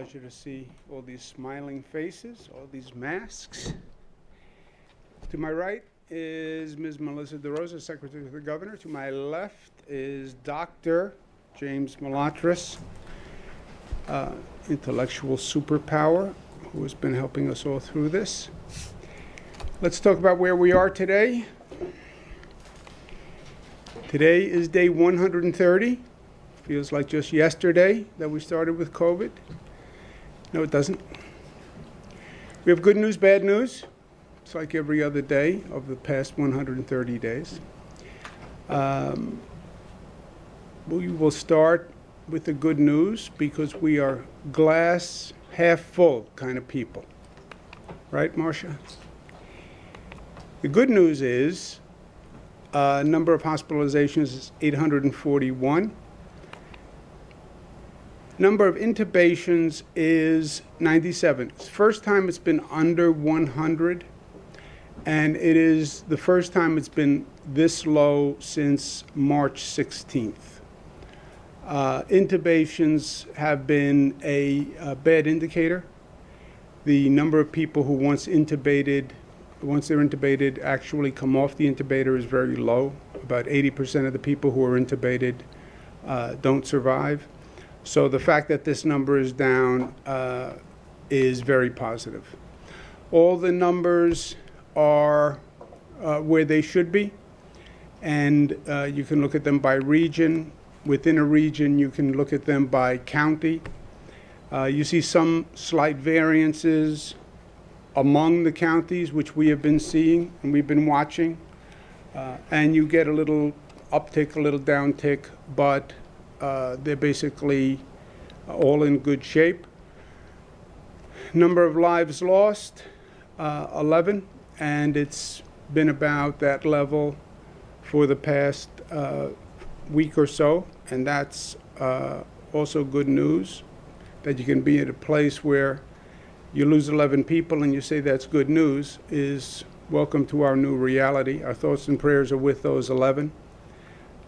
pleasure to see all these smiling faces, all these masks. To my right is Ms. Melissa DeRosa, Secretary of the Governor. To my left is Dr. James Malatras, intellectual superpower, who has been helping us all through this. Let's talk about where we are today. Today is day 130. Feels like just yesterday that we started with COVID. No, it doesn't. We have good news, bad news. It's like every other day of the past 130 days. We will start with the good news because we are glass half full kind of people. Right, Marcia? The good news is number of hospitalizations is 841. Number of intubations is 97. It's the first time it's been under 100, and it is the first time it's been this low since March 16th. Intubations have been a bad indicator. The number of people who once they're intubated, actually come off the intubator is very low. About 80% of the people who are intubated don't survive. So the fact that this number is down is very positive. All the numbers are where they should be, and you can look at them by region. Within a region, you can look at them by county. You see some slight variances among the counties, which we have been seeing and we've been watching. And you get a little uptick, a little downtick, but they're basically all in good shape. Number of lives lost, 11, and it's been about that level for the past week or so, and that's also good news, that you can be at a place where you lose 11 people and you say that's good news is welcome to our new reality. Our thoughts and prayers are with those 11.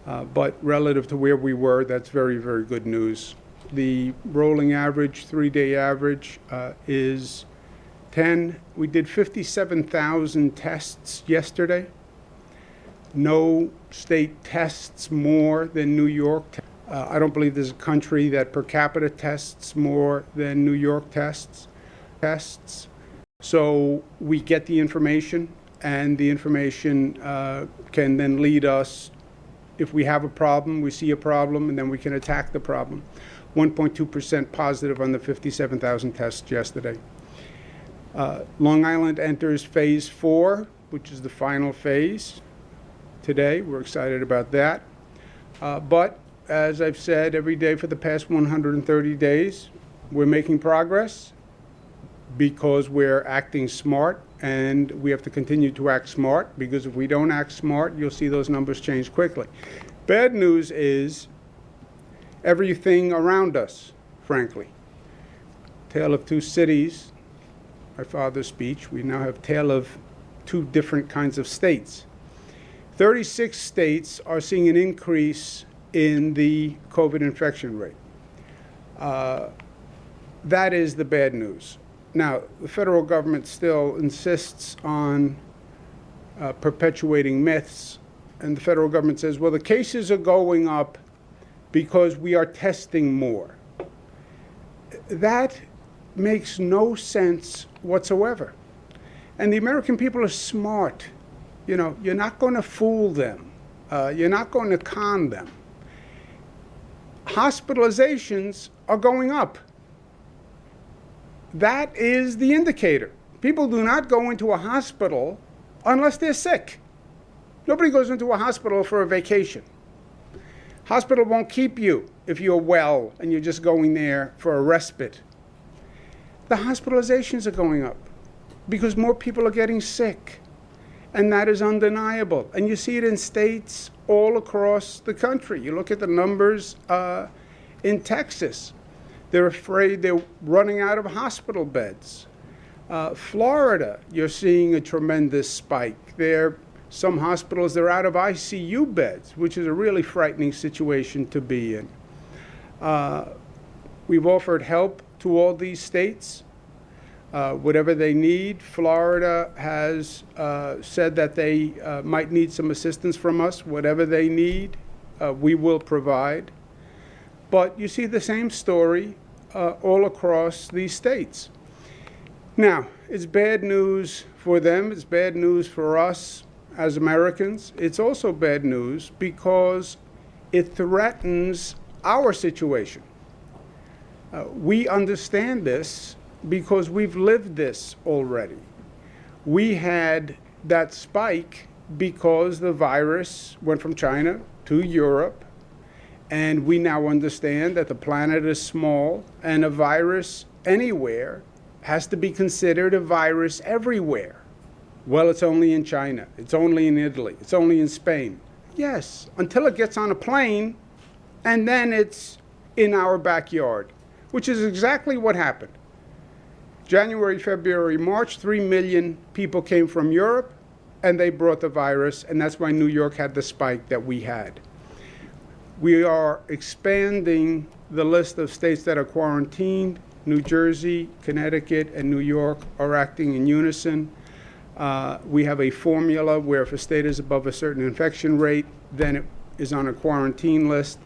But relative to where we were, that's very, very good news. The rolling average, 3-day average, is 10. We did 57,000 tests yesterday. No state tests more than New York. I don't believe there's a country that per capita tests more than New York tests. So we get the information, and the information can then lead us. If we have a problem, we see a problem, and then we can attack the problem. 1.2% positive on the 57,000 tests yesterday. Long Island enters phase 4, which is the final phase today. We're excited about that. But as I've said every day for the past 130 days, we're making progress because we're acting smart, and we have to continue to act smart, because if we don't act smart, you'll see those numbers change quickly. Bad news is everything around us, frankly. Tale of two cities, my father's speech. We now have tale of two different kinds of states. 36 states are seeing an increase in the COVID infection rate. That is the bad news. Now, the federal government still insists on perpetuating myths, and the federal government says, well, the cases are going up because we are testing more. That makes no sense whatsoever. And the American people are smart. You know, you're not going to fool them. You're not going to con them. Hospitalizations are going up. That is the indicator. People do not go into a hospital unless they're sick. Nobody goes into a hospital for a vacation. Hospital won't keep you if you're well and you're just going there for a respite. The hospitalizations are going up because more people are getting sick, and that is undeniable. And you see it in states all across the country. You look at the numbers in Texas. They're afraid they're running out of hospital beds. Florida, you're seeing a tremendous spike. Some hospitals, they're out of ICU beds, which is a really frightening situation to be in. We've offered help to all these states, whatever they need. Florida has said that they might need some assistance from us. Whatever they need, we will provide. But you see the same story all across these states. Now, it's bad news for them. It's bad news for us as Americans. It's also bad news because it threatens our situation. We understand this because we've lived this already. We had that spike because the virus went from China to Europe, and we now understand that the planet is small, and a virus anywhere has to be considered a virus everywhere. Well, it's only in China, it's only in Italy, it's only in Spain. Yes, until it gets on a plane, and then it's in our backyard, which is exactly what happened. January, February, March, 3 million people came from Europe, and they brought the virus, and that's why New York had the spike that we had. We are expanding the list of states that are quarantined. New Jersey, Connecticut, and New York are acting in unison. We have a formula where if a state is above a certain infection rate, then it is on a quarantine list,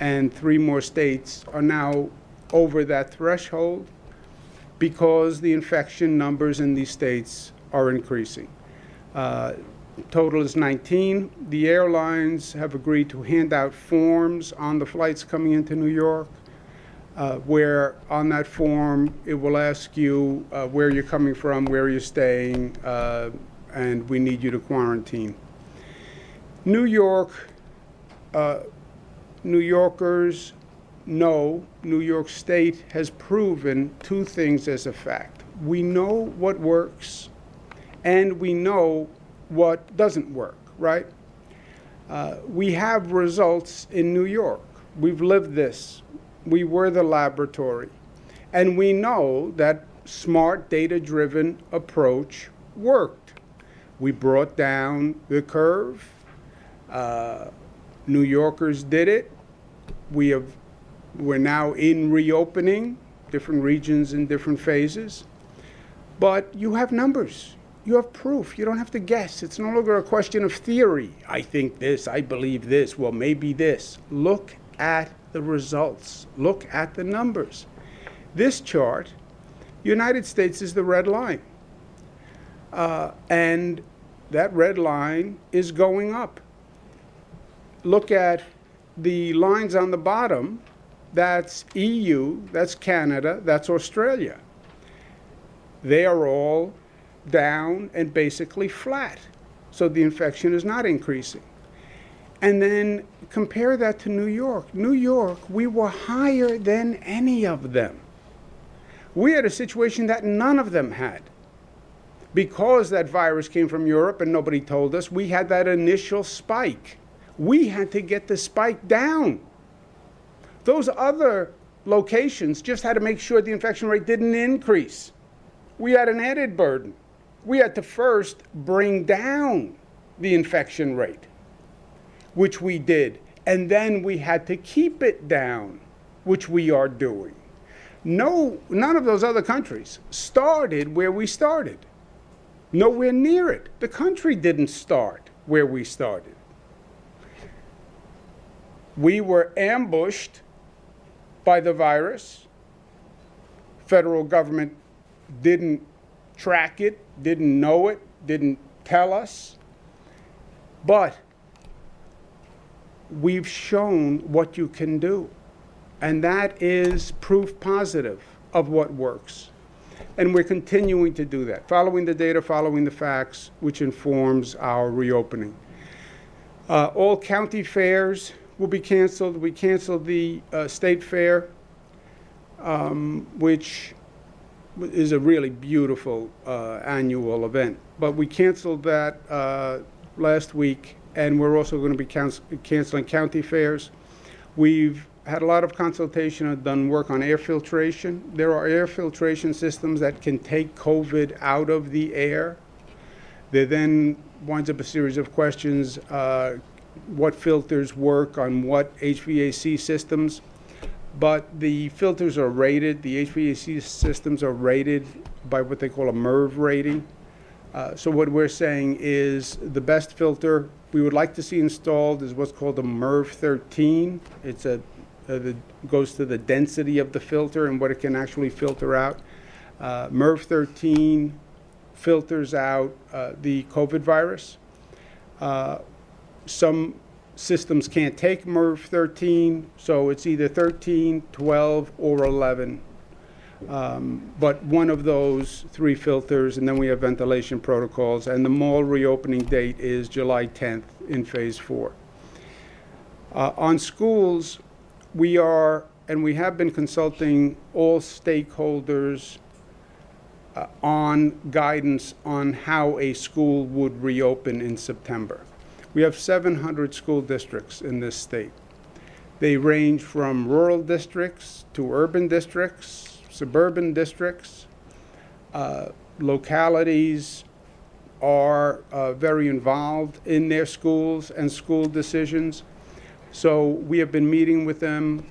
and 3 more states are now over that threshold because the infection numbers in these states are increasing. Total is 19. The airlines have agreed to hand out forms on the flights coming into New York, where on that form it will ask you where you're coming from, where you're staying, and we need you to quarantine. New Yorkers know New York State has proven 2 things as a fact. We know what works, and we know what doesn't work, right? We have results in New York. We've lived this. We were the laboratory. And we know that smart, data-driven approach worked. We brought down the curve. New Yorkers did it. We're now in reopening, different regions in different phases. But you have numbers. You have proof. You don't have to guess. It's no longer a question of theory. I think this, I believe this, well, maybe this. Look at the results. Look at the numbers. This chart, United States is the red line. And that red line is going up. Look at the lines on the bottom. That's EU, that's Canada, that's Australia. They are all down and basically flat. So the infection is not increasing. And then compare that to New York. New York, we were higher than any of them. We had a situation that none of them had. Because that virus came from Europe and nobody told us, we had that initial spike. We had to get the spike down. Those other locations just had to make sure the infection rate didn't increase. We had an added burden. We had to first bring down the infection rate, which we did. And then we had to keep it down, which we are doing. None of those other countries started where we started. Nowhere near it. The country didn't start where we started. We were ambushed by the virus. Federal government didn't track it, didn't know it, didn't tell us. But we've shown what you can do. And that is proof positive of what works. And we're continuing to do that, following the data, following the facts, which informs our reopening. All county fairs will be canceled. We canceled the state fair, which is a really beautiful annual event. But we canceled that last week, and we're also going to be canceling county fairs. We've had a lot of consultation and done work on air filtration. There are air filtration systems that can take COVID out of the air. There then winds up a series of questions, what filters work on what HVAC systems. but the filters are rated, the HVAC systems are rated by what they call a MERV rating. So what we're saying is the best filter we would like to see installed is what's called a MERV 13. It's goes to the density of the filter and what it can actually filter out. MERV 13 filters out the COVID virus. Some systems can't take MERV 13, so it's either 13, 12, or 11. But one of those three filters, and then we have ventilation protocols, and the mall reopening date is July 10th in phase 4. On schools, we are, and we have been consulting all stakeholders on guidance on how a school would reopen in September. We have 700 school districts in this state. They range from rural districts to urban districts, suburban districts. Localities are very involved in their schools and school decisions. So we have been meeting with them.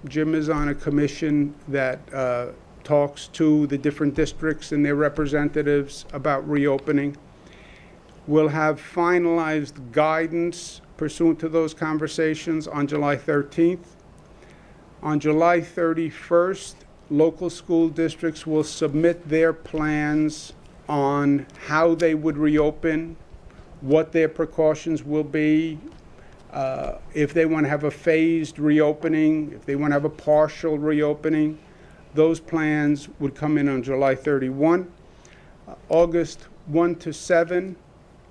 Jim is on a commission that talks to the different districts and their representatives about reopening. We'll have finalized guidance pursuant to those conversations on July 13th. On July 31st, local school districts will submit their plans on how they would reopen, what their precautions will be, if they want to have a phased reopening, if they want to have a partial reopening. Those plans would come in on July 31. August 1 to 7,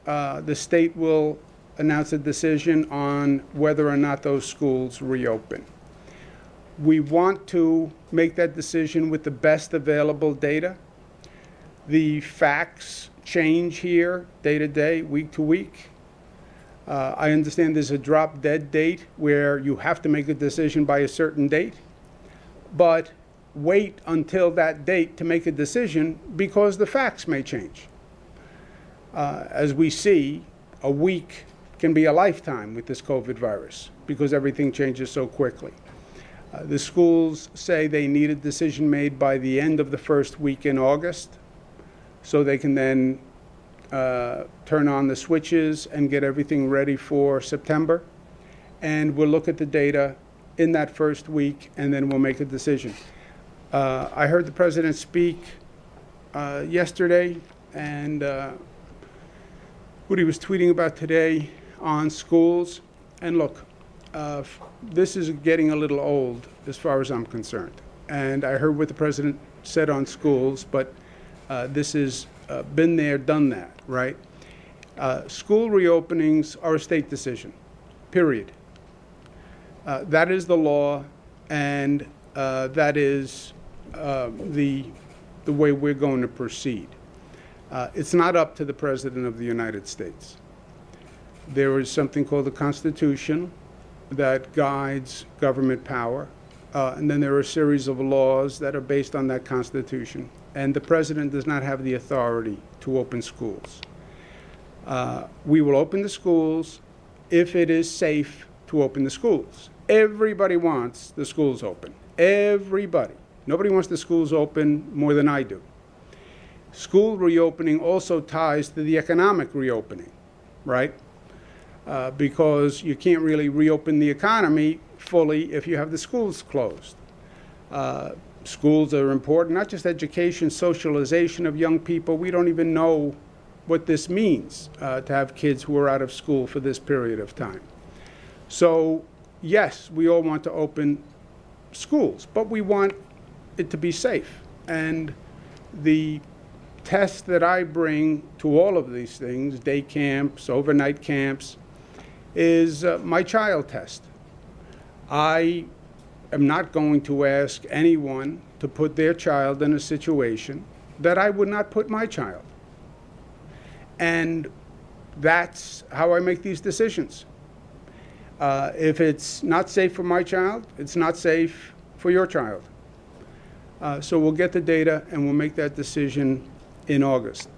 the state will announce a decision on whether or not those schools reopen. We want to make that decision with the best available data. The facts change here day to day, week to week. I understand there's a drop dead date where you have to make a decision by a certain date, but wait until that date to make a decision because the facts may change. As we see, a week can be a lifetime with this COVID virus because everything changes so quickly. The schools say they need a decision made by the end of the first week in August so they can then turn on the switches and get everything ready for September. And we'll look at the data in that first week and then we'll make a decision. I heard the president speak yesterday and what he was tweeting about today on schools. And look, this is getting a little old as far as I'm concerned. And I heard what the president said on schools, but this has been there, done that, right? School reopenings are a state decision, period. That is the law, and that is the way we're going to proceed. It's not up to the President of the United States. There is something called the Constitution that guides government power, and then there are a series of laws that are based on that Constitution. And the President does not have the authority to open schools. We will open the schools if it is safe to open the schools. Everybody wants the schools open. Everybody. Nobody wants the schools open more than I do. School reopening also ties to the economic reopening, right? Because you can't really reopen the economy fully if you have the schools closed. Schools are important, not just education, socialization of young people. We don't even know what this means to have kids who are out of school for this period of time. So, yes, we all want to open schools, but we want it to be safe. And the test that I bring to all of these things, day camps, overnight camps, is my child test. I am not going to ask anyone to put their child in a situation that I would not put my child. And that's how I make these decisions. If it's not safe for my child, it's not safe for your child. So we'll get the data and we'll make that decision in August.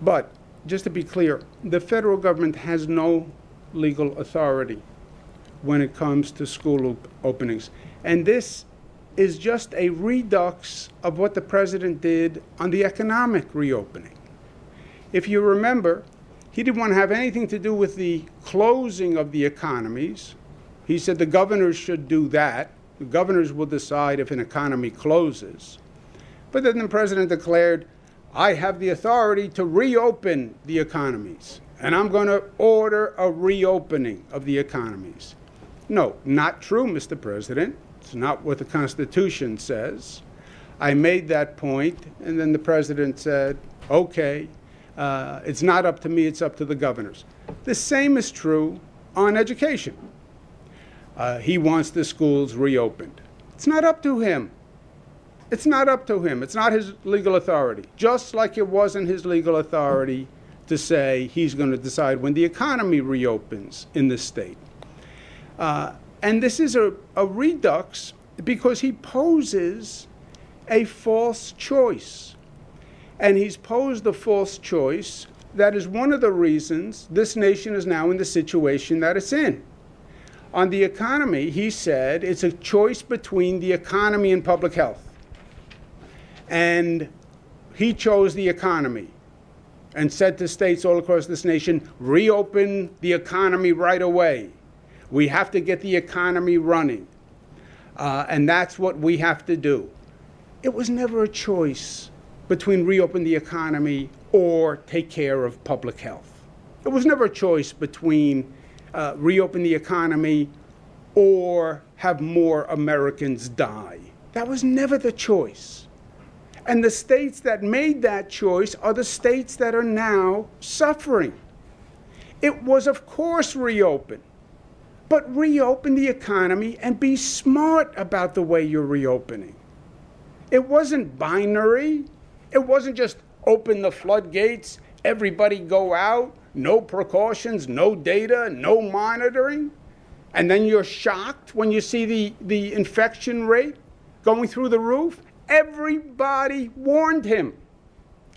But just to be clear, the federal government has no legal authority when it comes to school openings. And this is just a redux of what the president did on the economic reopening. If you remember, he didn't want to have anything to do with the closing of the economies. He said the governors should do that. The governors will decide if an economy closes. But then the president declared, I have the authority to reopen the economies, and I'm going to order a reopening of the economies. No, not true, Mr. President. It's not what the Constitution says. I made that point, and then the president said, okay, it's not up to me, it's up to the governors. The same is true on education. He wants the schools reopened. It's not up to him. It's not up to him. It's not his legal authority. Just like it wasn't his legal authority to say he's going to decide when the economy reopens in the state. And this is a redux because he poses a false choice. And he's posed a false choice that is one of the reasons this nation is now in the situation that it's in. On the economy, he said it's a choice between the economy and public health. And he chose the economy and said to states all across this nation, reopen the economy right away. We have to get the economy running. And that's what we have to do. It was never a choice between reopen the economy or take care of public health. It was never a choice between reopen the economy or have more Americans die. That was never the choice. And the states that made that choice are the states that are now suffering. It was, of course, reopen. But reopen the economy and be smart about the way you're reopening. It wasn't binary. It wasn't just open the floodgates, everybody go out, no precautions, no data, no monitoring. And then you're shocked when you see the infection rate going through the roof. Everybody warned him.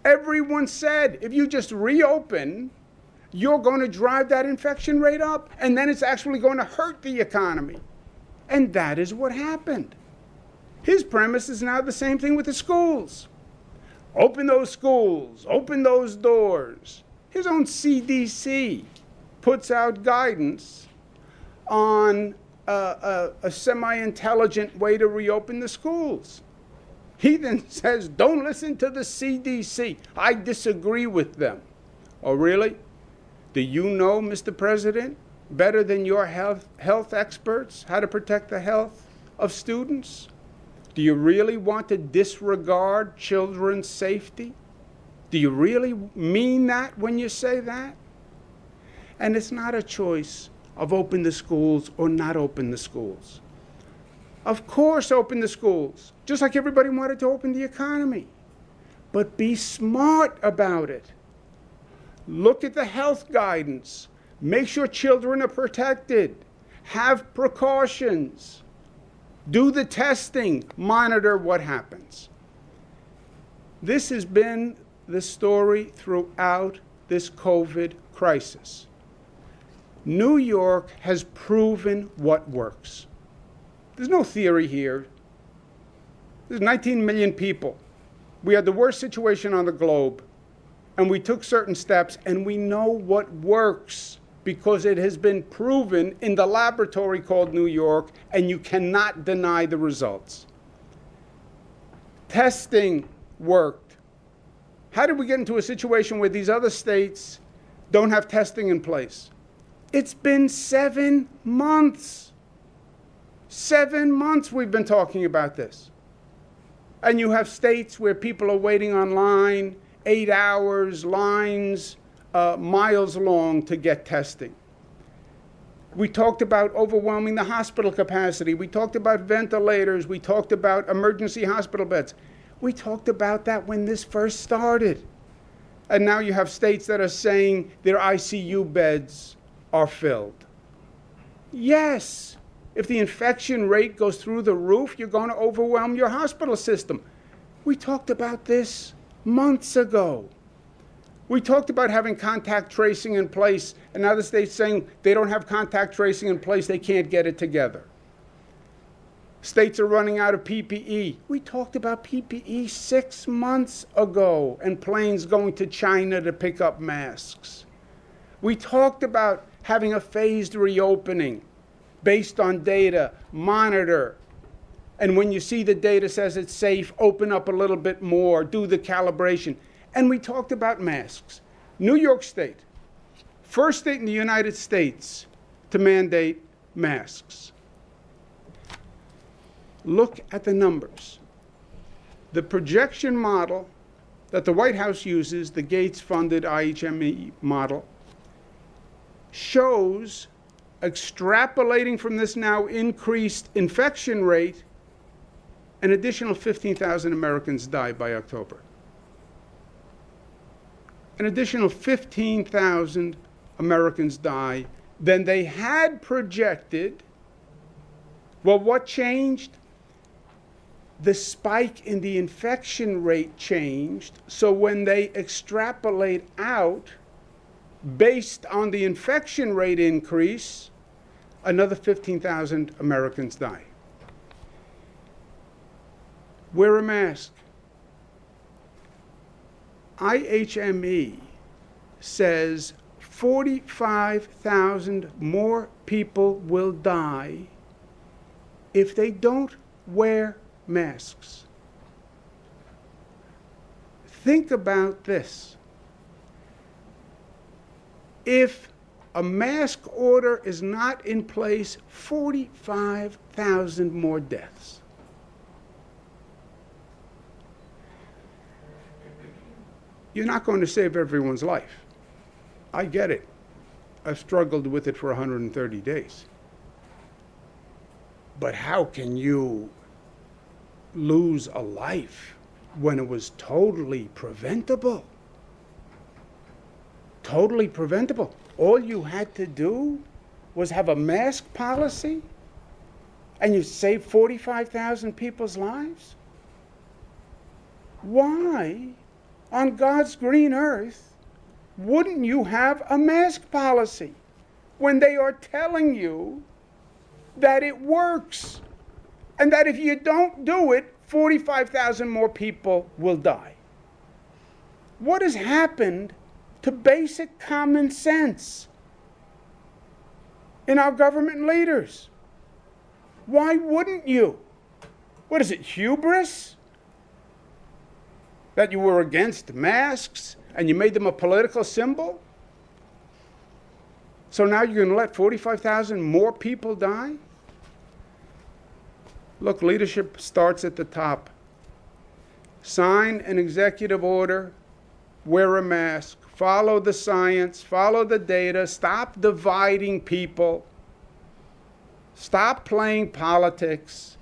Everyone said, if you just reopen, you're going to drive that infection rate up, and then it's actually going to hurt the economy. And that is what happened. His premise is now the same thing with the schools. Open those schools, open those doors. His own CDC puts out guidance on a semi-intelligent way to reopen the schools. He then says, don't listen to the CDC. I disagree with them. Oh, really? Do you know, Mr. President, better than your health experts how to protect the health of students? Do you really want to disregard children's safety? Do you really mean that when you say that? And it's not a choice of open the schools or not open the schools. Of course, open the schools, just like everybody wanted to open the economy. But be smart about it. Look at the health guidance. Make sure children are protected. Have precautions. Do the testing. Monitor what happens. This has been the story throughout this COVID crisis. New York has proven what works. There's no theory here. There's 19 million people. We had the worst situation on the globe, and we took certain steps, and we know what works because it has been proven in the laboratory called New York, and you cannot deny the results. Testing worked. How did we get into a situation where these other states don't have testing in place? It's been 7 months. 7 months we've been talking about this. And you have states where people are waiting online 8 hours, lines miles long to get testing. We talked about overwhelming the hospital capacity. We talked about ventilators. We talked about emergency hospital beds. We talked about that when this first started. And now you have states that are saying their ICU beds are filled. Yes, if the infection rate goes through the roof, you're going to overwhelm your hospital system. We talked about this months ago. We talked about having contact tracing in place, and now the state's saying they don't have contact tracing in place, they can't get it together. States are running out of PPE. We talked about PPE 6 months ago and planes going to China to pick up masks. We talked about having a phased reopening based on data, monitor, and when you see the data says it's safe, open up a little bit more, do the calibration. And we talked about masks. New York State, first state in the United States to mandate masks. Look at the numbers. The projection model that the White House uses, the Gates-funded IHME model, shows, extrapolating from this now increased infection rate, an additional 15,000 Americans die by October. An additional 15,000 Americans die than they had projected. Well, what changed? The spike in the infection rate changed. So when they extrapolate out, based on the infection rate increase, another 15,000 Americans die. Wear a mask. IHME says 45,000 more people will die if they don't wear masks. Think about this. If a mask order is not in place, 45,000 more deaths. You're not going to save everyone's life. I get it. I've struggled with it for 130 days. But how can you lose a life when it was totally preventable? Totally preventable. All you had to do was have a mask policy and you saved 45,000 people's lives? Why, on God's green earth, wouldn't you have a mask policy when they are telling you that it works and that if you don't do it, 45,000 more people will die? What has happened to basic common sense in our government leaders? Why wouldn't you? What is it, hubris? That you were against masks and you made them a political symbol? So now you're going to let 45,000 more people die? Look, leadership starts at the top. Sign an executive order, wear a mask, follow the science, follow the data, stop dividing people, stop playing politics.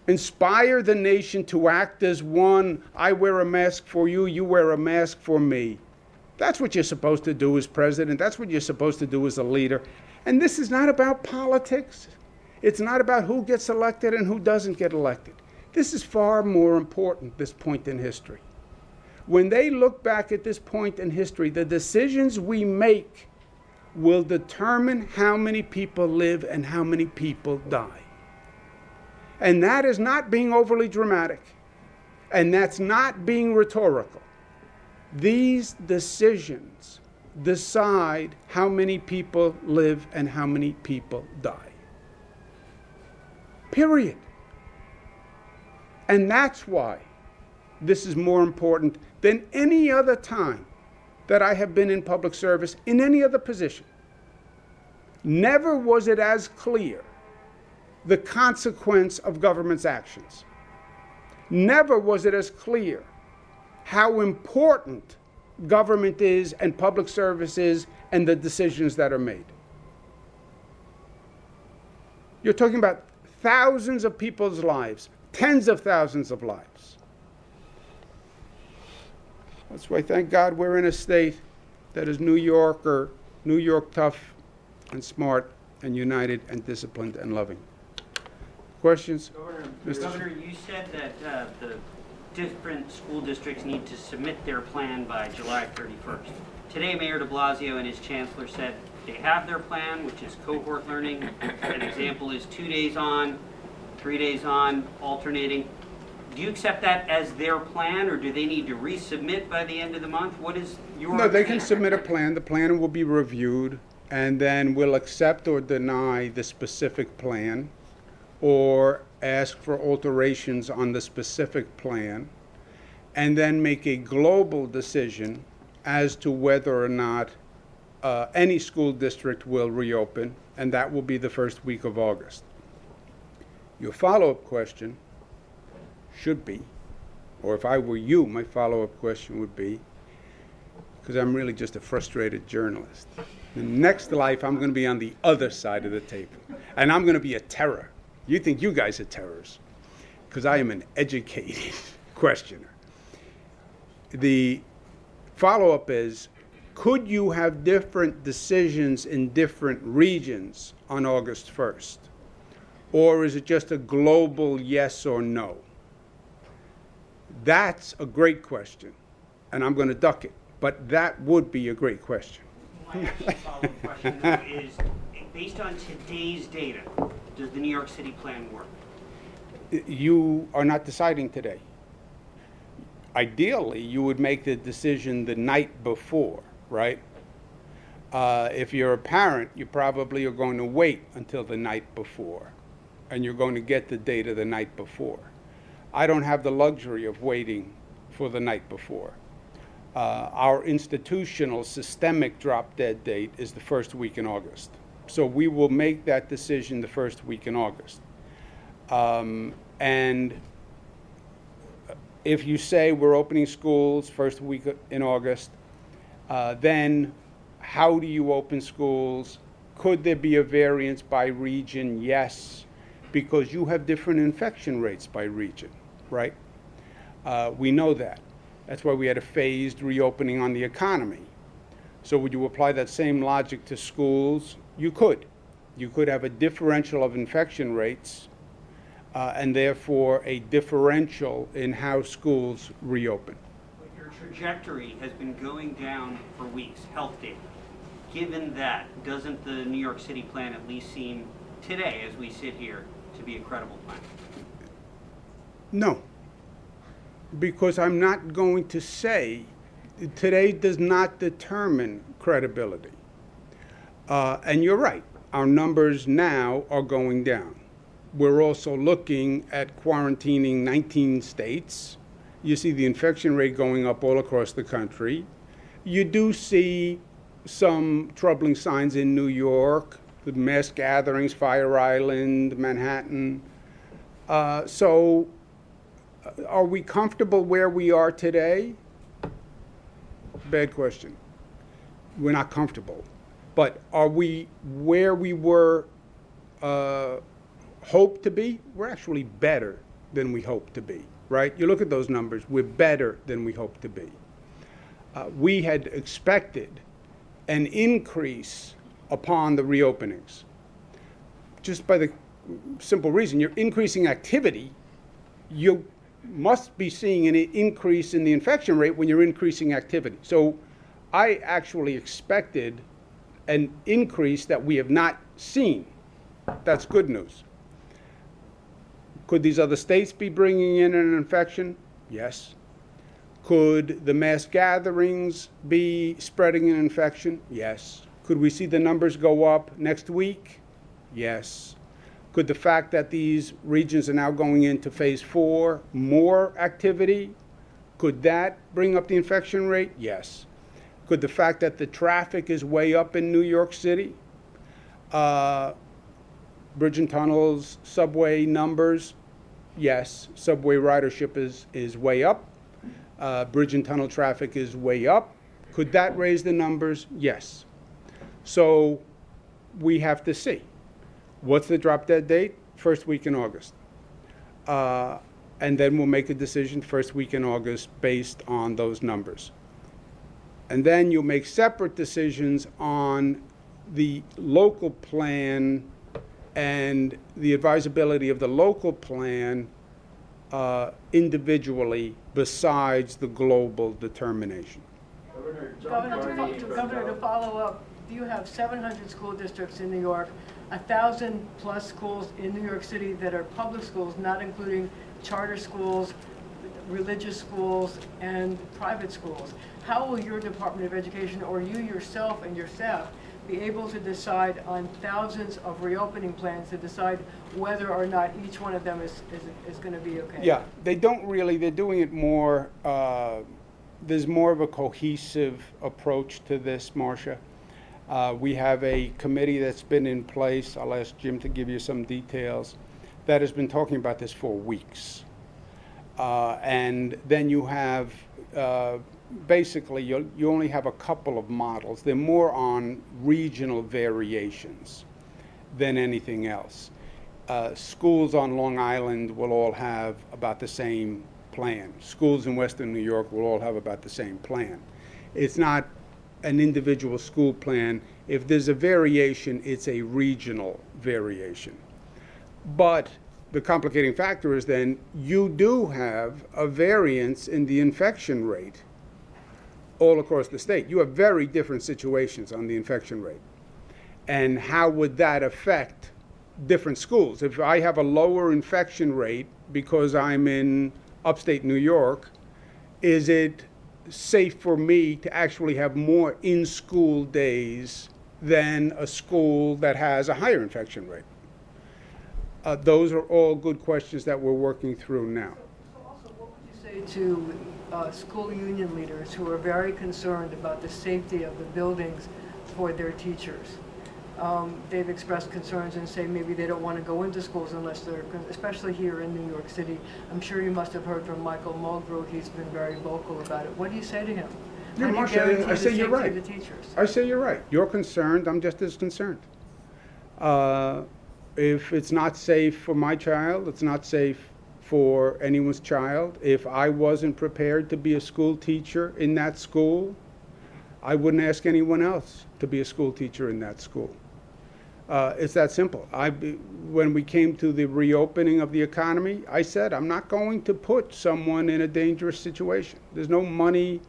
Inspire the nation to act as one. I wear a mask for you, you wear a mask for me. That's what you're supposed to do as president. That's what you're supposed to do as a leader. And this is not about politics. It's not about who gets elected and who doesn't get elected. This is far more important, this point in history. When they look back at this point in history, the decisions we make will determine how many people live and how many people die. And that is not being overly dramatic. And that's not being rhetorical. These decisions decide how many people live and how many people die. Period. And that's why this is more important than any other time that I have been in public service, in any other position. Never was it as clear the consequence of government's actions. Never was it as clear how important government is and public service is and the decisions that are made. You're talking about thousands of people's lives, tens of thousands of lives. That's why, thank God, we're in a state that is New York tough and smart and united and disciplined and loving. Questions? Governor, you said that the different school districts need to submit their plan by July 31st. Today, Mayor de Blasio and his chancellor said they have their plan, which is cohort learning. An example is 2 days on, 3 days on, alternating. Do you accept that as their plan, or do they need to resubmit by the end of the month? What is your No, they can plan? submit a plan. The plan will be reviewed, and then we'll accept or deny the specific plan, or ask for alterations on the specific plan, and then make a global decision as to whether or not any school district will reopen, and that will be the first week of August. Your follow-up question should be, or if I were you, my follow-up question would be, because I'm really just a frustrated journalist, the next life I'm going to be on the other side of the table, and I'm going to be a terror. You think you guys are terrors, because I am an educated questioner. The follow-up is, could you have different decisions in different regions on August 1st? Or is it just a global yes or no? That's a great question, and I'm going to duck it, but that would be a great question. My actual follow-up question, though, is, based on today's data, does the New York City plan work? You are not deciding today. Ideally, you would make the decision the night before, right? If you're a parent, you probably are going to wait until the night before, and you're going to get the data the night before. I don't have the luxury of waiting for the night before. Our institutional systemic drop-dead date is the first week in August. So we will make that decision the first week in August. And if you say we're opening schools first week in August, then how do you open schools? Could there be a variance by region? Yes, because you have different infection rates by region, right? We know that. That's why we had a phased reopening on the economy. So would you apply that same logic to schools? You could. You could have a differential of infection rates, and therefore a differential in how schools reopen. But your trajectory has been going down for weeks, health data. Given that, doesn't the New York City plan at least seem, today as we sit here, to be a credible plan? No, because I'm not going to say, today does not determine credibility. And you're right, our numbers now are going down. We're also looking at quarantining 19 states. You see the infection rate going up all across the country. You do see some troubling signs in New York, the mass gatherings, Fire Island, Manhattan. So are we comfortable where we are today? Bad question. We're not comfortable. But are we where we were hoped to be? We're actually better than we hoped to be, right? You look at those numbers, we're better than we hoped to be. We had expected an increase upon the reopenings, just by the simple reason you're increasing activity. You must be seeing an increase in the infection rate when you're increasing activity. So I actually expected an increase that we have not seen. That's good news. Could these other states be bringing in an infection? Yes. Could the mass gatherings be spreading an infection? Yes. Could we see the numbers go up next week? Yes. Could the fact that these regions are now going into phase 4, more activity, could that bring up the infection rate? Yes. Could the fact that the traffic is way up in New York City, bridge and tunnels, subway numbers? Yes. Subway ridership is way up. Bridge and tunnel traffic is way up. Could that raise the numbers? Yes. So we have to see. What's the drop dead date? First week in August. And then we'll make a decision first week in August based on those numbers. And then you'll make separate decisions on the local plan and the advisability of the local plan individually besides the global determination. Governor, to follow up, you have 700 school districts in New York, 1,000 plus schools in New York City that are public schools, not including charter schools, religious schools, and private schools, how will your Department of Education, or you yourself and your staff, be able to decide on thousands of reopening plans to decide whether or not each one of them is going to be okay? Yeah, they don't really, they're doing it more, there's more of a cohesive approach to this, Marcia. We have a committee that's been in place, I'll ask Jim to give you some details, that has been talking about this for weeks. And then you have, basically, you only have a couple of models. They're more on regional variations than anything else. Schools on Long Island will all have about the same plan. Schools in Western New York will all have about the same plan. It's not an individual school plan. If there's a variation, it's a regional variation. But the complicating factor is then you do have a variance in the infection rate all across the state. You have very different situations on the infection rate. And how would that affect different schools? If I have a lower infection rate because I'm in upstate New York, is it safe for me to actually have more in-school days than a school that has a higher infection rate? Those are all good questions that we're working through now. So also, what would you say to school union leaders who are very concerned about the safety of the buildings for their teachers? They've expressed concerns and say maybe they don't want to go into schools unless they're, especially here in New York City. I'm sure you must have heard from Michael Mulgrew. He's been very vocal about it. What do you say to him? Yeah, Marcia, I say you're right. The teachers? I say you're right. You're concerned. I'm just as concerned. If it's not safe for my child, it's not safe for anyone's child. If I wasn't prepared to be a school teacher in that school, I wouldn't ask anyone else to be a school teacher in that school. It's that simple. When we came to the reopening of the economy, I said, I'm not going to put someone in a dangerous situation. There's no money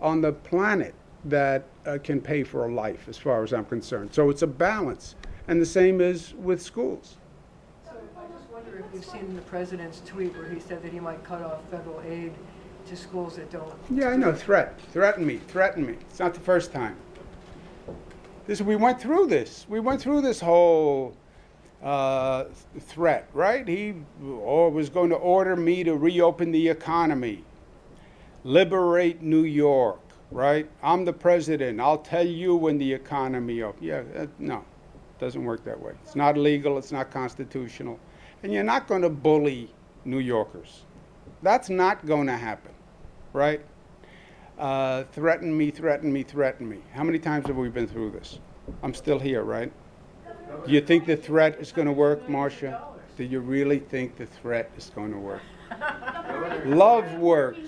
on the planet that can pay for a life, as far as I'm concerned. So it's a balance. And the same is with schools. So I just wonder if you've seen the president's tweet where he said that he might cut off federal aid to schools that don't. Yeah, I know. Threaten me. It's not the first time. We went through this. We went through this whole threat, right? He was going to order me to reopen the economy, liberate New York, right? I'm the president. I'll tell you when the economy opens. Yeah, no. Doesn't work that way. It's not legal, it's not constitutional. And you're not going to bully New Yorkers. That's not going to happen, right? Threaten me. How many times have we been through this? I'm still here, right? Do you think the threat is going to work, Marcia? Do you really think the threat is going to work? Love works,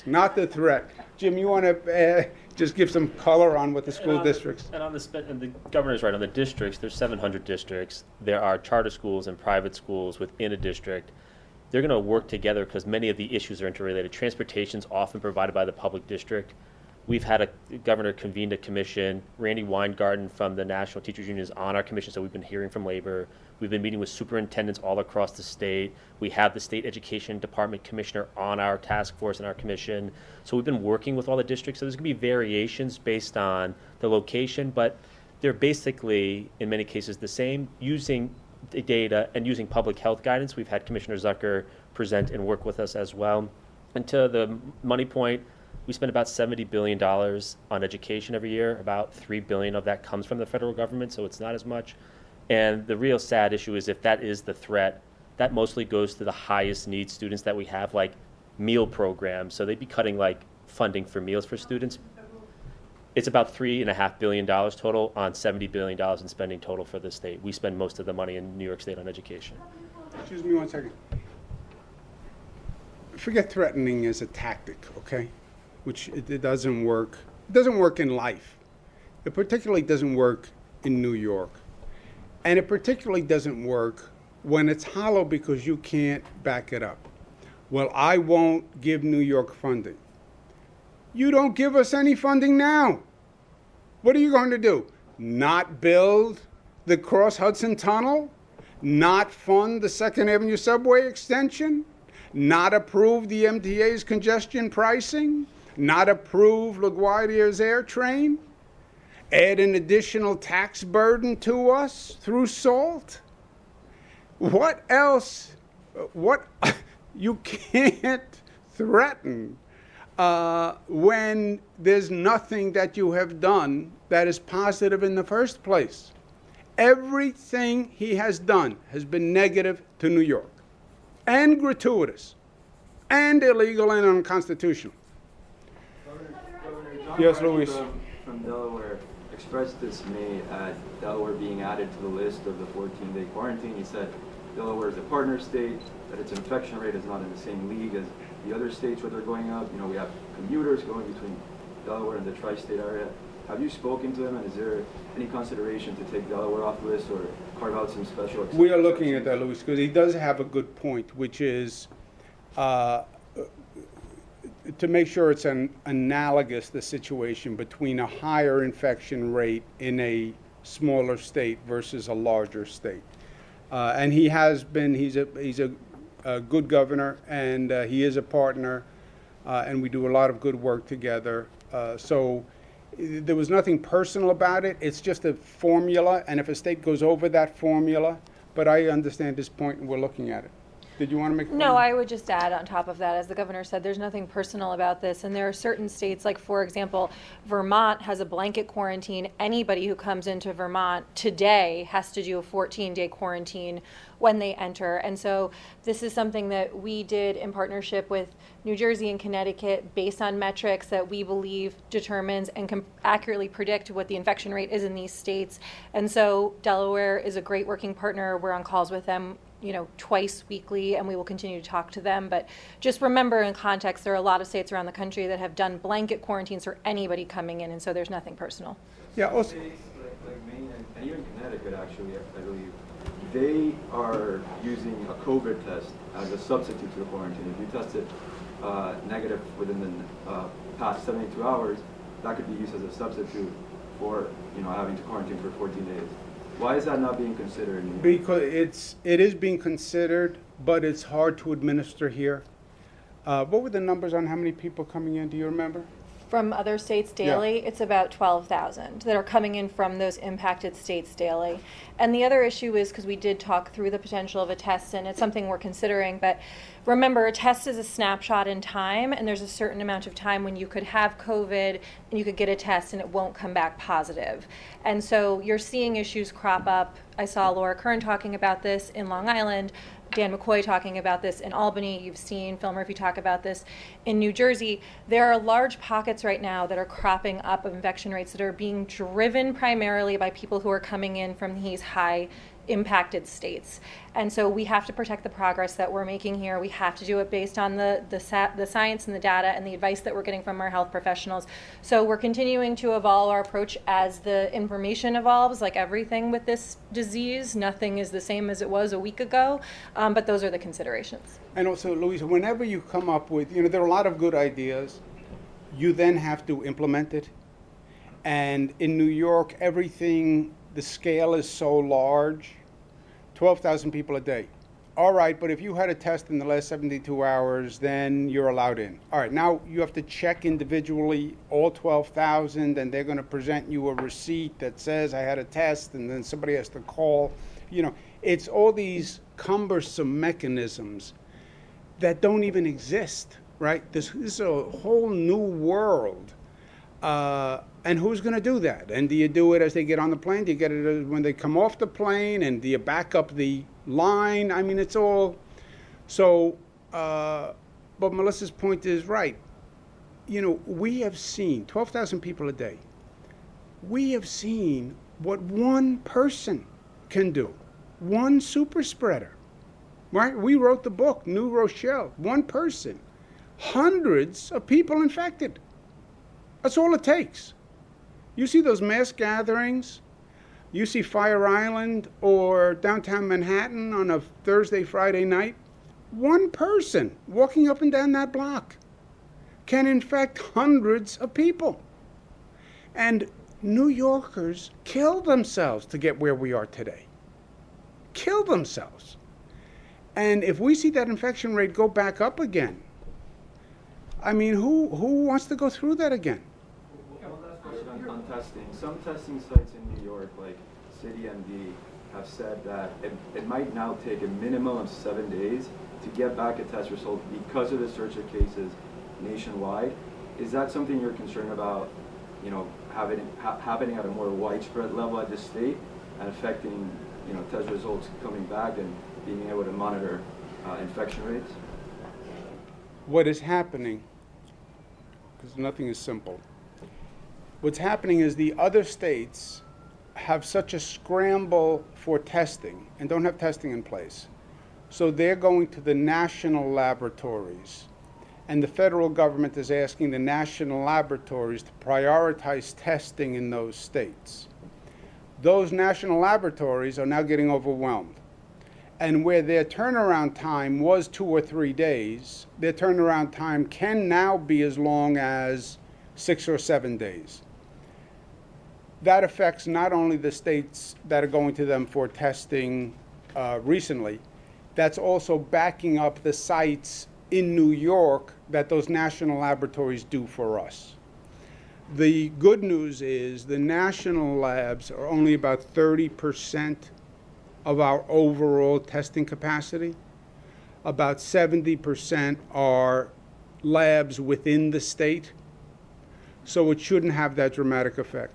not the threat. Jim, you want to just give some color on what the school districts? And the governor's right, on the districts, there's 700 districts. There are charter schools and private schools within a district. They're going to work together because many of the issues are interrelated. Transportation is often provided by the public district. We've had a governor convened a commission. Randy Weingarten from the National Teachers Union is on our commission, so we've been hearing from labor. We've been meeting with superintendents all across the state. We have the state education department commissioner on our task force and our commission. So we've been working with all the districts. So there's going to be variations based on the location, but they're basically, in many cases, the same, using the data and using public health guidance. We've had Commissioner Zucker present and work with us as well. And to the money point, we spend about $70 billion on education every year. About $3 billion of that comes from the federal government, so it's not as much. And the real sad issue is if that is the threat, that mostly goes to the highest need students that we have, like meal programs. So they'd be cutting like funding for meals for students. It's about $3.5 billion total on $70 billion in spending total for the state. We spend most of the money in New York State on education. Excuse me 1 second. Forget threatening as a tactic, okay? Which it doesn't work. It doesn't work in life. It particularly doesn't work in New York. And it particularly doesn't work when it's hollow because you can't back it up. Well, I won't give New York funding. You don't give us any funding now. What are you going to do? Not build the Cross Hudson Tunnel? Not fund the 2nd Avenue subway extension? Not approve the MTA's congestion pricing? Not approve LaGuardia's air train? Add an additional tax burden to us through SALT? What else? What? You can't threaten when there's nothing that you have done that is positive in the first place. Everything he has done has been negative to New York, and gratuitous, and illegal and unconstitutional. Governor John Yes, Carney Luis. from Delaware expressed dismay at Delaware being added to the list of the 14-day quarantine. He said Delaware is a partner state, that its infection rate is not in the same league as the other states where they're going up. You know, we have commuters going between Delaware and the tri-state area. Have you spoken to them, and is there any consideration to take Delaware off the list or carve out some special exceptions? We are looking at that, Luis, because he does have a good point, which is to make sure it's analogous, the situation between a higher infection rate in a smaller state versus a larger state. And he has been, he's a good governor, and he is a partner, and we do a lot of good work together. So there was nothing personal about it. It's just a formula, and if a state goes over that formula, but I understand his point, and we're looking at it. Did you want to make a comment? No, I would just add on top of that, as the governor said, there's nothing personal about this. And there are certain states, like, for example, Vermont has a blanket quarantine. Anybody who comes into Vermont today has to do a 14-day quarantine when they enter. And so this is something that we did in partnership with New Jersey and Connecticut based on metrics that we believe determines and can accurately predict what the infection rate is in these states. And so Delaware is a great working partner. We're on calls with them, you know, twice weekly, and we will continue to talk to them. But just remember, in context, there are a lot of states around the country that have done blanket quarantines for anybody coming in, and so there's nothing personal. Yeah, also, States like Maine and even Connecticut, actually, I believe, they are using a COVID test as a substitute to the quarantine. If you tested negative within the past 72 hours, that could be used as a substitute for, you know, having to quarantine for 14 days. Why is that not being considered? because it is being considered, but it's hard to administer here. What were the numbers on how many people coming in? Do you remember? From other states daily, it's about 12,000 that are coming in from those impacted states daily. And the other issue is, because we did talk through the potential of a test, and it's something we're considering, but remember, a test is a snapshot in time, and there's a certain amount of time when you could have COVID and you could get a test and it won't come back positive. And so you're seeing issues crop up. I saw Laura Kern talking about this in Long Island, Dan McCoy talking about this in Albany. You've seen Phil Murphy talk about this in New Jersey. There are large pockets right now that are cropping up of infection rates that are being driven primarily by people who are coming in from these high impacted states. And so we have to protect the progress that we're making here. We have to do it based on the science and the data and the advice that we're getting from our health professionals. So we're continuing to evolve our approach as the information evolves, like everything with this disease. Nothing is the same as it was a week ago, but those are the considerations. And also, Louisa, whenever you come up with, you know, there are a lot of good ideas, you then have to implement it. And in New York, everything, the scale is so large, 12,000 people a day. All right, but if you had a test in the last 72 hours, then you're allowed in. All right, now you have to check individually all 12,000, and they're going to present you a receipt that says I had a test, and then somebody has to call. You know, it's all these cumbersome mechanisms that don't even exist, right? This is a whole new world. And who's going to do that? And do you do it as they get on the plane? Do you get it when they come off the plane? And do you back up the line? I mean, it's all so. But Melissa's point is right. You know, we have seen 12,000 people a day. We have seen what one person can do, one super spreader. Right? We wrote the book, New Rochelle. One person, hundreds of people infected. That's all it takes. You see those mass gatherings, you see Fire Island or downtown Manhattan on a Thursday, Friday night, one person walking up and down that block can infect hundreds of people. And New Yorkers killed themselves to get where we are today. Killed themselves. And if we see that infection rate go back up again, I mean, who wants to go through that again? Question on testing. Some testing sites in New York, like CityMD, have said that it might now take a minimum of 7 days to get back a test result because of the surge of cases nationwide. Is that something you're concerned about, you know, happening at a more widespread level at the state and affecting, you know, test results coming back and being able to monitor infection rates? What is happening, because nothing is simple, what's happening is the other states have such a scramble for testing and don't have testing in place. So they're going to the national laboratories, and the federal government is asking the national laboratories to prioritize testing in those states. Those national laboratories are now getting overwhelmed. And where their turnaround time was 2 or 3 days, their turnaround time can now be as long as 6 or 7 days. That affects not only the states that are going to them for testing recently, that's also backing up the sites in New York that those national laboratories do for us. The good news is the national labs are only about 30% of our overall testing capacity. About 70% are labs within the state, so it shouldn't have that dramatic effect.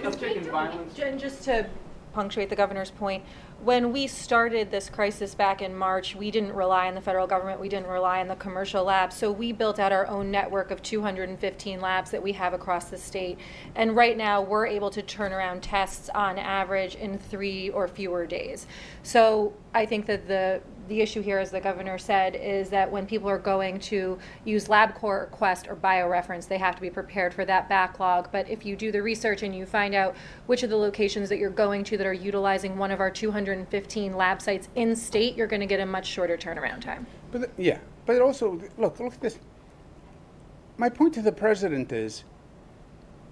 Uptick in violence. And just to punctuate the governor's point, when we started this crisis back in March, we didn't rely on the federal government, we didn't rely on the commercial labs, so we built out our own network of 215 labs that we have across the state. And right now, we're able to turn around tests on average in 3 or fewer days. So I think that the issue here, as the governor said, is that when people are going to use LabCorp, Quest, or BioReference, they have to be prepared for that backlog. But if you do the research and you find out which of the locations that you're going to that are utilizing one of our 215 lab sites in state, you're going to get a much shorter turnaround time. But but also, look at this. My point to the president is,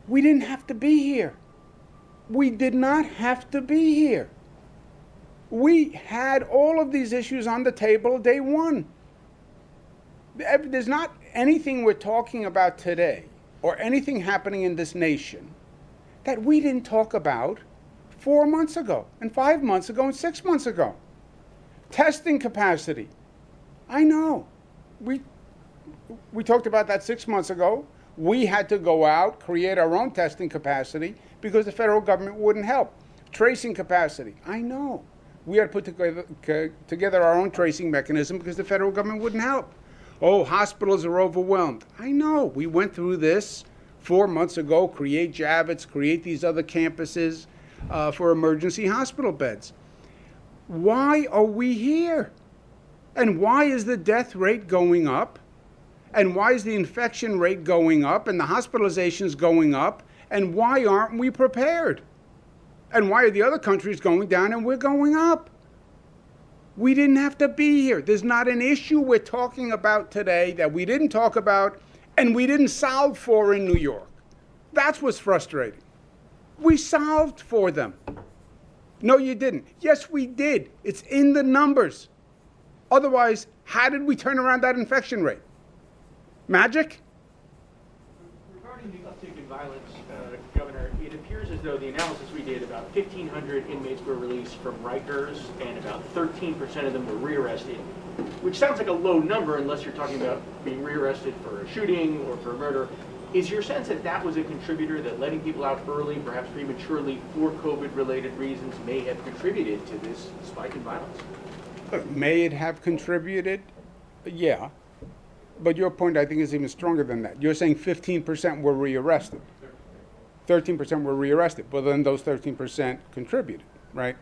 we didn't have to be here. We did not have to be here. We had all of these issues on the table day one. There's not anything we're talking about today or anything happening in this nation that we didn't talk about 4 months ago and 5 months ago and 6 months ago. Testing capacity. I know. We talked about that 6 months ago. We had to go out, create our own testing capacity because the federal government wouldn't help. Tracing capacity. I know. We had to put together our own tracing mechanism because the federal government wouldn't help. Oh, hospitals are overwhelmed. I know. We went through this 4 months ago, create Javits, create these other campuses for emergency hospital beds. Why are we here? And why is the death rate going up? And why is the infection rate going up and the hospitalizations going up? And why aren't we prepared? And why are the other countries going down and we're going up? We didn't have to be here. There's not an issue we're talking about today that we didn't talk about and we didn't solve for in New York. That's what's frustrating. We solved for them. No, you didn't. Yes, we did. It's in the numbers. Otherwise, how did we turn around that infection rate? Magic? Regarding the uptick in violence, Governor, it appears as though the analysis we did, about 1,500 inmates were released from Rikers, and about 13% of them were rearrested, which sounds like a low number unless you're talking about being rearrested for a shooting or for a murder. Is your sense that that was a contributor, that letting people out early, perhaps prematurely, for COVID-related reasons may have contributed to this spike in violence? May it have contributed? Yeah. But your point, I think, is even stronger than that. You're saying 15% were rearrested. 13% were rearrested. Well, then those 13% contributed, right?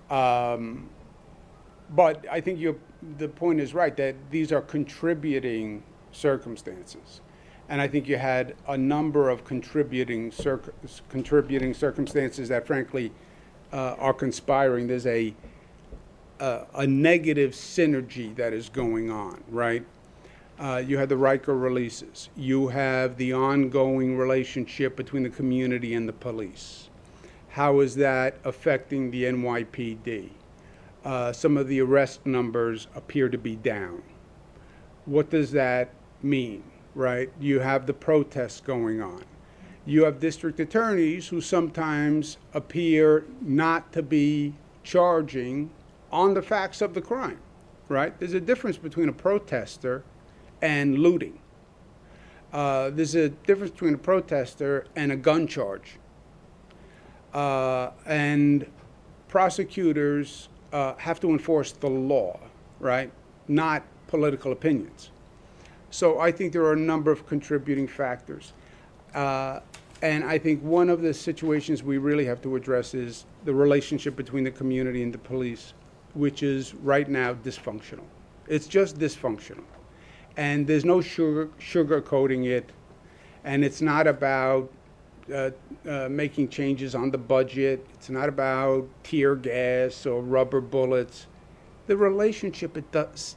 But I think the point is right, that these are contributing circumstances. And I think you had a number of contributing circumstances that, frankly, are conspiring. There's a negative synergy that is going on, right? You have the Riker releases. You have the ongoing relationship between the community and the police. How is that affecting the NYPD? Some of the arrest numbers appear to be down. What does that mean, right? You have the protests going on. You have district attorneys who sometimes appear not to be charging on the facts of the crime, right? There's a difference between a protester and looting. There's a difference between a protester and a gun charge. And prosecutors have to enforce the law, right? Not political opinions. So I think there are a number of contributing factors. And I think one of the situations we really have to address is the relationship between the community and the police, which is right now dysfunctional. It's just dysfunctional. And there's no sugarcoating it. And it's not about making changes on the budget. It's not about tear gas or rubber bullets. The relationship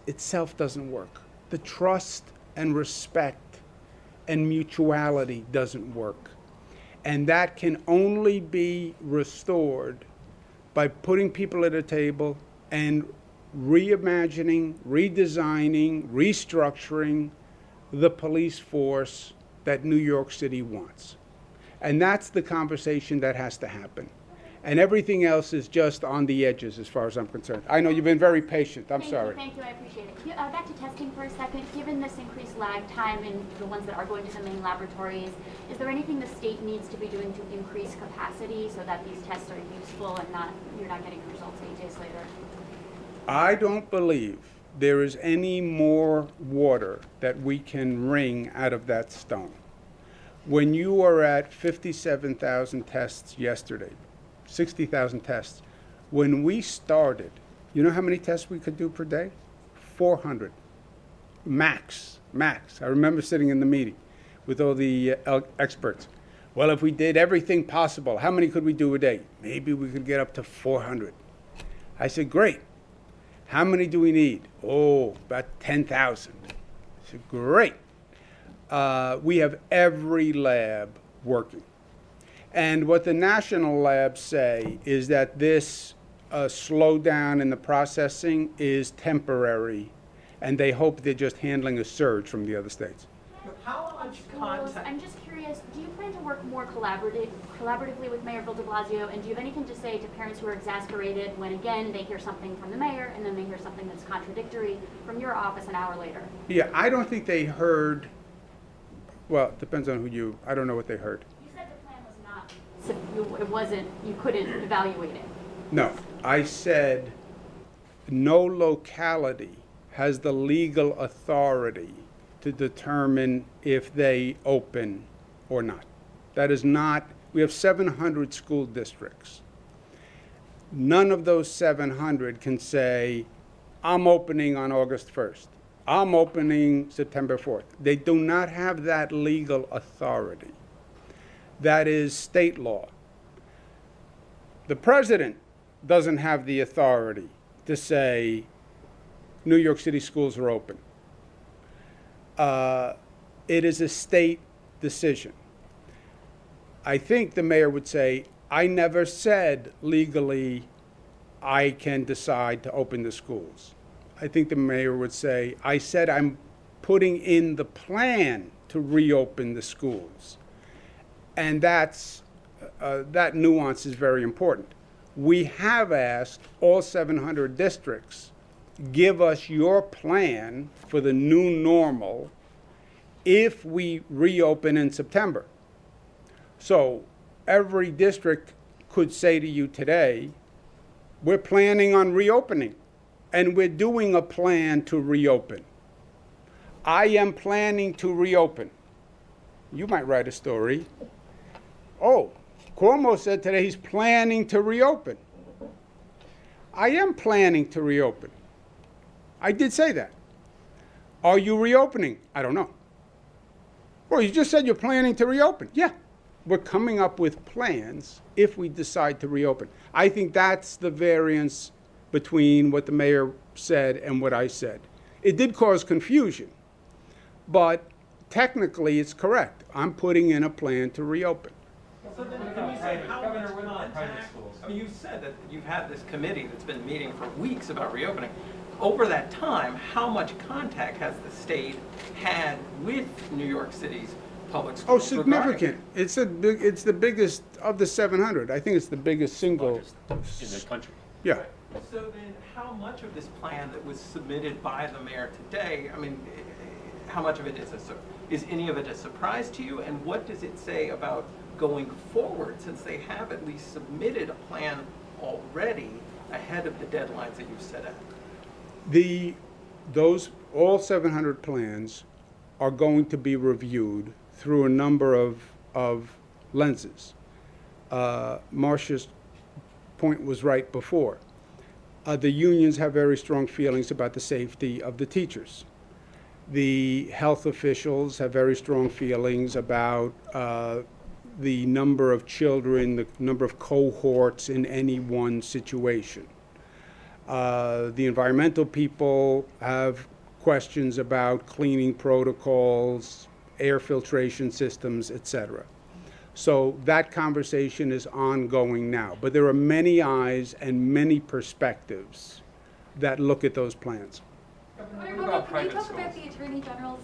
itself doesn't work. The trust and respect and mutuality doesn't work. And that can only be restored by putting people at a table and reimagining, redesigning, restructuring the police force that New York City wants. And that's the conversation that has to happen. And everything else is just on the edges as far as I'm concerned. I know you've been very patient. I'm sorry. Thank you, I appreciate it. Back to testing for a second. Given this increased lag time in the ones that are going to the main laboratories, is there anything the state needs to be doing to increase capacity so that these tests are useful and you're not getting results 8 days later? I don't believe there is any more water that we can wring out of that stone. When you are at 57,000 tests yesterday, 60,000 tests, when we started, you know how many tests we could do per day? 400. Max. I remember sitting in the meeting with all the experts. Well, if we did everything possible, how many could we do a day? Maybe we could get up to 400. I said, great. How many do we need? Oh, about 10,000. I said, great. We have every lab working. And what the national labs say is that this slowdown in the processing is temporary, and they hope they're just handling a surge from the other states. How much Schools, contact? I'm just curious, do you plan to work more collaboratively with Mayor Bill de Blasio, and do you have anything to say to parents who are exasperated when, again, they hear something from the mayor, and then they hear something that's contradictory from your office an hour later? Yeah, I don't think they heard, well, it depends on I don't know what they heard. You said the plan was not, so it wasn't, you couldn't evaluate it. No, I said no locality has the legal authority to determine if they open or not. That is not, we have 700 school districts. None of those 700 can say, I'm opening on August 1st. I'm opening September 4th. They do not have that legal authority. That is state law. The president doesn't have the authority to say New York City schools are open. It is a state decision. I think the mayor would say, I never said legally I can decide to open the schools. I think the mayor would say, I said I'm putting in the plan to reopen the schools. And that nuance is very important. We have asked all 700 districts, give us your plan for the new normal if we reopen in September. So every district could say to you today, we're planning on reopening, and we're doing a plan to reopen. I am planning to reopen. You might write a story. Oh, Cuomo said today he's planning to reopen. I am planning to reopen. I did say that. Are you reopening? I don't know. Well, you just said you're planning to reopen. Yeah, we're coming up with plans if we decide to reopen. I think that's the variance between what the mayor said and what I said. It did cause confusion But technically, it's correct. I'm putting in a plan to reopen. So then, can you say how much contact? I mean, you've said that you've had this committee that's been meeting for weeks about reopening. Over that time, how much contact has the state had with New York City's public Oh, schools? regarding significant. It's the biggest of the 700. I think it's the biggest single. Largest in the country. Yeah. So then, how much of this plan that was submitted by the mayor today, I mean, how much of it is any of it a surprise to you? And what does it say about going forward, since they have at least submitted a plan already ahead of the deadlines that you've set out? All 700 plans are going to be reviewed through a number of lenses. Marcia's point was right before. The unions have very strong feelings about the safety of the teachers. The health officials have very strong feelings about the number of children, the number of cohorts in any one situation. The environmental people have questions about cleaning protocols, air filtration systems, etc. So that conversation is ongoing now. But there are many eyes and many perspectives that look at those plans. What Can about you private talk schools? about the Attorney General's?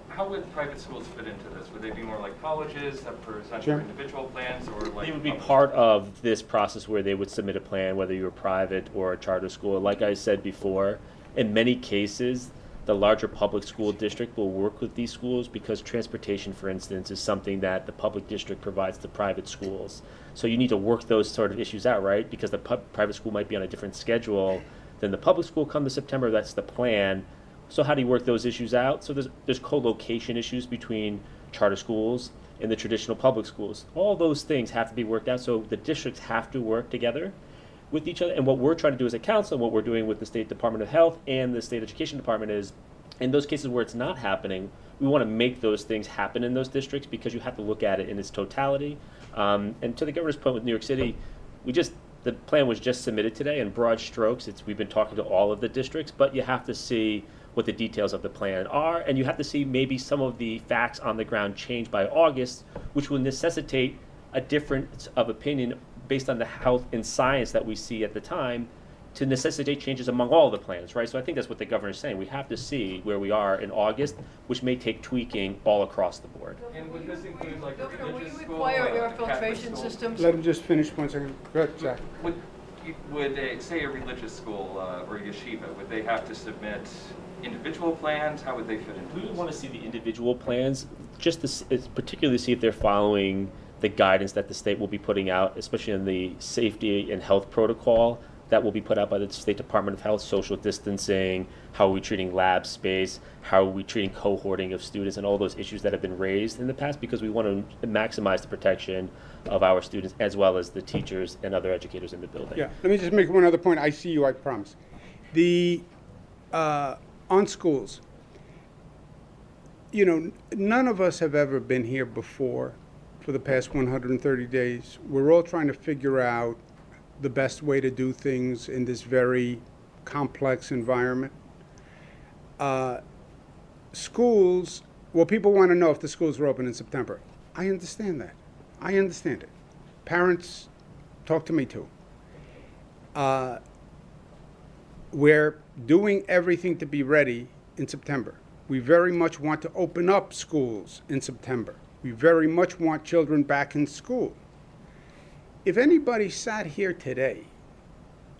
How would private schools fit into this? Would they be more like colleges that present Sure. their individual plans, or like? They would be public part schools? of this process where they would submit a plan, whether you were private or a charter school. Like I said before, in many cases, the larger public school district will work with these schools because transportation, for instance, is something that the public district provides to private schools. So you need to work those sort of issues out, right? Because the private school might be on a different schedule than the public school come to September. That's the plan. So how do you work those issues out? So there's co-location issues between charter schools and the traditional public schools. All those things have to be worked out. So the districts have to work together with each other. And what we're trying to do as a council, and what we're doing with the State Department of Health and the State Education Department is, in those cases where it's not happening, we want to make those things happen in those districts because you have to look at it in its totality. And to the governor's point with New York City, the plan was just submitted today in broad strokes. We've been talking to all of the districts, but you have to see what the details of the plan are, and you have to see maybe some of the facts on the ground change by August, which will necessitate a difference of opinion based on the health and science that we see at the time to necessitate changes among all the plans, right? So I think that's what the governor's saying. We have to see where we are in August, which may take tweaking all across the board. And would this include like a Governor, will religious you school? require like air a Catholic filtration school? systems? Let him just finish 1 second. Go ahead, Zach. Would say a religious school or a yeshiva, would they have to submit individual plans? How would they fit into We this? would want to see the individual plans, just to particularly see if they're following the guidance that the state will be putting out, especially in the safety and health protocol that will be put out by the State Department of Health, social distancing, how are we treating lab space, how are we treating cohorting of students, and all those issues that have been raised in the past, because we want to maximize the protection of our students as well as the teachers and other educators in the building. Yeah, let me just make one other point. I see you, I promise. On schools, none of us have ever been here before for the past 130 days. We're all trying to figure out the best way to do things in this very complex environment. Schools, well, people want to know if the schools are open in September. I understand that. I understand it. Parents talk to me too. We're doing everything to be ready in September. We very much want to open up schools in September. We very much want children back in school. If anybody sat here today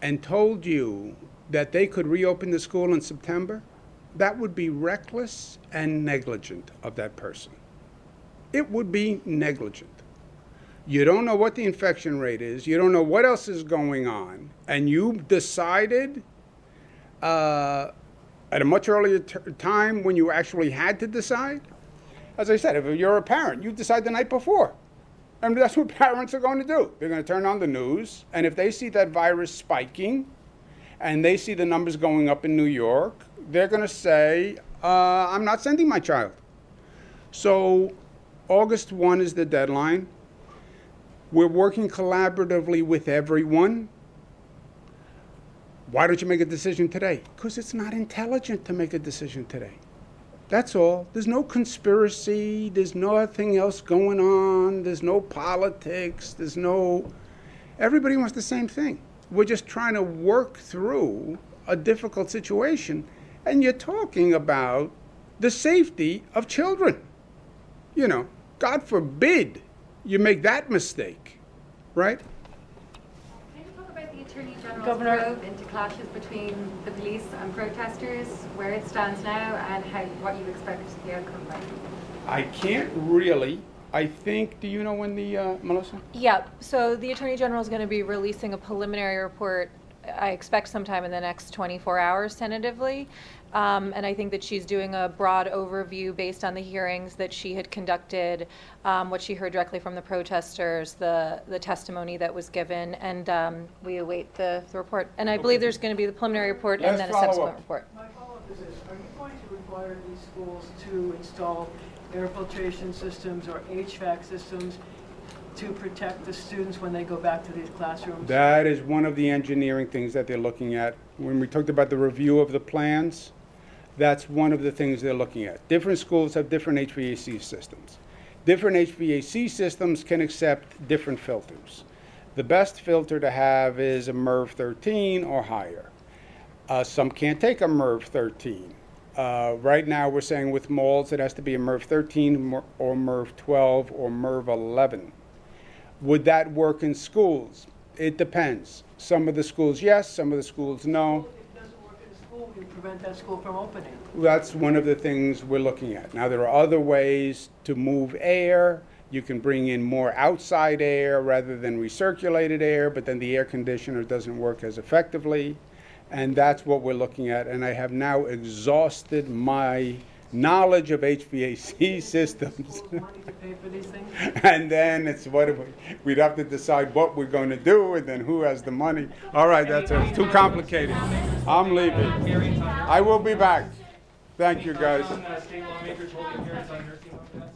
and told you that they could reopen the school in September, that would be reckless and negligent of that person. It would be negligent. You don't know what the infection rate is. You don't know what else is going on. And you decided at a much earlier time when you actually had to decide. As I said, if you're a parent, you decide the night before. And that's what parents are going to do. They're going to turn on the news, and if they see that virus spiking, and they see the numbers going up in New York, they're going to say, I'm not sending my child. So August 1 is the deadline. We're working collaboratively with everyone. Why don't you make a decision today? Because it's not intelligent to make a decision today. That's all. There's no conspiracy. There's nothing else going on. There's no politics. Everybody wants the same thing. We're just trying to work through a difficult situation. And you're talking about the safety of children. You know, God forbid you make that mistake, right? Can you talk about the Attorney General's Governor. probe into clashes between the police and protesters, where it stands now, and what you expect the outcome might be? I can't really. I think, do you know when Melissa? Yeah, so the Attorney General is going to be releasing a preliminary report, I expect sometime in the next 24 hours tentatively. And I think that she's doing a broad overview based on the hearings that she had conducted, what she heard directly from the protesters, the testimony that was given, and we await the report. And I believe there's going to be the preliminary report and Let's then a follow subsequent up. report. My follow-up is this: are you going to require these schools to install air filtration systems or HVAC systems to protect the students when they go back to these classrooms? That is one of the engineering things that they're looking at. When we talked about the review of the plans, that's one of the things they're looking at. Different schools have different HVAC systems. Different HVAC systems can accept different filters. The best filter to have is a MERV 13 or higher. Some can't take a MERV 13. Right now we're saying with malls it has to be a MERV 13 or MERV 12 or MERV 11. Would that work in schools? It depends. Some of the schools yes, some of the schools no. If it doesn't work in a school, you prevent that school from opening. That's one of the things we're looking at. Now, there are other ways to move air. You can bring in more outside air rather than recirculated air, but then the air conditioner doesn't work as effectively. And that's what we're looking at. And I have now exhausted my knowledge of HVAC systems. Schools money to pay for these things? And then it's we'd have to decide what we're going to do and then who has the money. All right, that's it. It's too complicated. I'm leaving. I will be back. Thank you, guys. State lawmakers holding hearings on nursing home.